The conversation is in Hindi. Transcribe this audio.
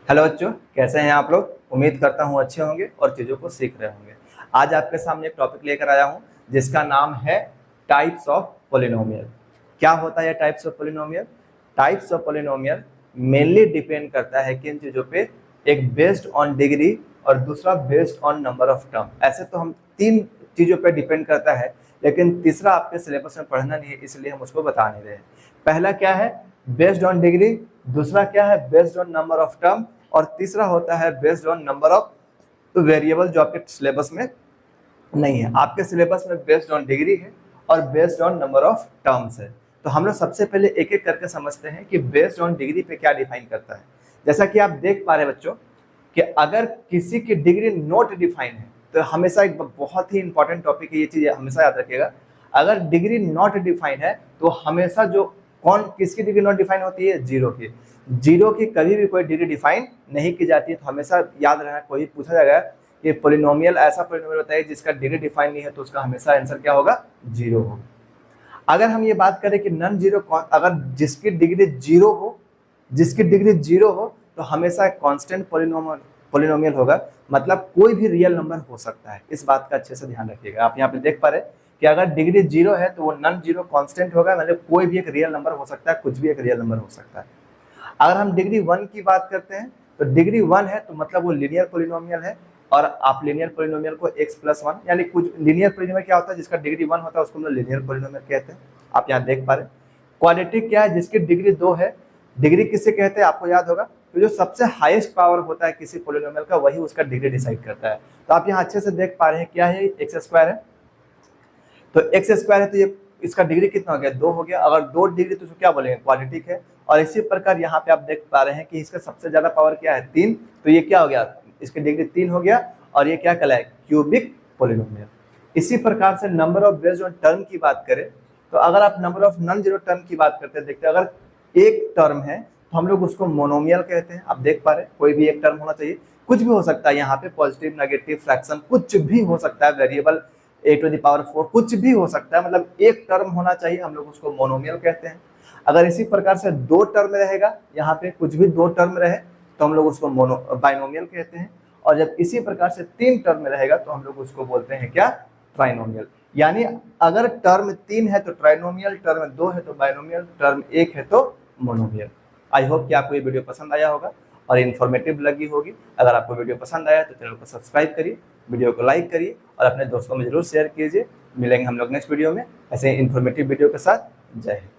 हेलो बच्चों, कैसे हैं आप लोग। उम्मीद करता हूँ अच्छे होंगे और चीज़ों को सीख रहे होंगे। आज आपके सामने एक टॉपिक लेकर आया हूँ जिसका नाम है टाइप्स ऑफ पोलिनोमियल। क्या होता है types of polynomial? Types of polynomial mainly depend करता है किन चीज़ों पे, एक बेस्ड ऑन डिग्री और दूसरा based on number of term. ऐसे तो हम तीन चीज़ों पे डिपेंड करता है, लेकिन तीसरा आपके सिलेबस में पढ़ना नहीं है, इसलिए हम उसको बता नहीं रहे। पहला क्या है? Based on degree. दूसरा क्या है? Based on number of term. और तीसरा होता है based on number of variable, जो आपके सिलेबस में नहीं है। आपके सिलेबस में बेस्ड ऑन डिग्री है और based on number of terms है। तो हम लोग सबसे पहले एक एक करके समझते हैं कि बेस्ड ऑन डिग्री पे क्या डिफाइन करता है। जैसा कि आप देख पा रहे हैं बच्चों कि अगर किसी की डिग्री नॉट डिफाइन है, तो हमेशा एक बहुत ही इंपॉर्टेंट टॉपिक है, ये चीज हमेशा याद रखिएगा। अगर डिग्री नॉट डिफाइन है तो हमेशा जो किसकी डिग्री नॉट डिफाइन होती है? जीरो की। जीरो की कभी भी कोई डिग्री डिफाइन नहीं की जाती है। तो हमेशा याद रखना, कोई पूछा जाएगा कि पोलिनोमियल, ऐसा पोलिनोमियल बताइए जिसका डिग्री डिफाइन नहीं है, तो उसका हमेशा आंसर क्या होगा? जीरो होगा। अगर हम ये बात करें कि नॉन जीरो, अगर जिसकी डिग्री जीरो हो, जिसकी डिग्री जीरो हो, तो हमेशा कांस्टेंट पोलिनोमियल होगा। मतलब कोई भी रियल नंबर हो सकता है। इस बात का अच्छे से ध्यान रखिएगा। आप यहाँ पे देख पा रहे हैं कि अगर डिग्री जीरो है तो वो नॉन जीरो कांस्टेंट होगा, मतलब कोई भी एक रियल नंबर हो सकता है, कुछ भी एक रियल नंबर हो सकता है। अगर हम डिग्री वन की बात करते हैं तो डिग्री वन है तो मतलब वो लीनियर पोलिनोमियल है। और आप लीनियर पोलिनोमियल को x+1, यानी कुछ लीनियर पोलिनोमियल क्या होता है? जिसका डिग्री वन होता है उसको हम लोग लीनियर पोलिनोमियल कहते हैं। आप यहाँ देख पा रहे हैं। क्वाड्रेटिक क्या है? जिसकी डिग्री दो है। डिग्री किससे कहते हैं? आपको याद होगा, तो जो सबसे हाईएस्ट पावर होता है किसी पोलिनोमियल का, वही उसका डिग्री डिसाइड करता है। तो आप यहाँ अच्छे से देख पा रहे हैं क्या है? x² है। तो x² है तो ये इसका डिग्री कितना हो गया? दो हो गया। अगर दो डिग्री तो क्या बोलेंगे? क्वाड्रेटिक है। और इसी प्रकार यहाँ पे आप देख पा रहे हैं कि इसका सबसे ज्यादा पावर क्या है? 3। तो ये क्या हो गया? इसकी डिग्री 3 हो गया। और ये क्या कहलाए? Cubic polynomial. इसी प्रकार से number of based on term की बात करें तो अगर आप number of non zero term की बात करते हैं, देखते हैं अगर एक टर्म है तो हम लोग उसको मोनोमियल कहते हैं। आप देख पा रहे हैं, कोई भी एक टर्म होना चाहिए, कुछ भी हो सकता है। यहाँ पे पॉजिटिव, नेगेटिव, फ्रैक्शन, कुछ भी हो सकता है। वेरिएबल, a⁴ कुछ भी हो सकता है। मतलब एक टर्म होना चाहिए, हम लोग उसको मोनोमियल कहते हैं। अगर इसी प्रकार से दो टर्म रहेगा, यहाँ पे कुछ भी दो टर्म रहे तो हम लोग उसको बाइनोमियल कहते हैं। और जब इसी प्रकार से तीन टर्म में रहेगा तो हम लोग उसको बोलते हैं क्या? ट्राइनोमियल। यानी अगर टर्म 3 है तो ट्राइनोमियल, टर्म 2 है तो बाइनोमियल, टर्म 1 है तो मोनोमियल। आई होप कि आपको ये वीडियो पसंद आया होगा और इन्फॉर्मेटिव लगी होगी। अगर आपको वीडियो पसंद आया तो चैनल को सब्सक्राइब करिए, वीडियो को लाइक करिए और अपने दोस्तों में जरूर शेयर कीजिए। मिलेंगे हम लोग नेक्स्ट वीडियो में ऐसे इन्फॉर्मेटिव वीडियो के साथ। जय हिंद।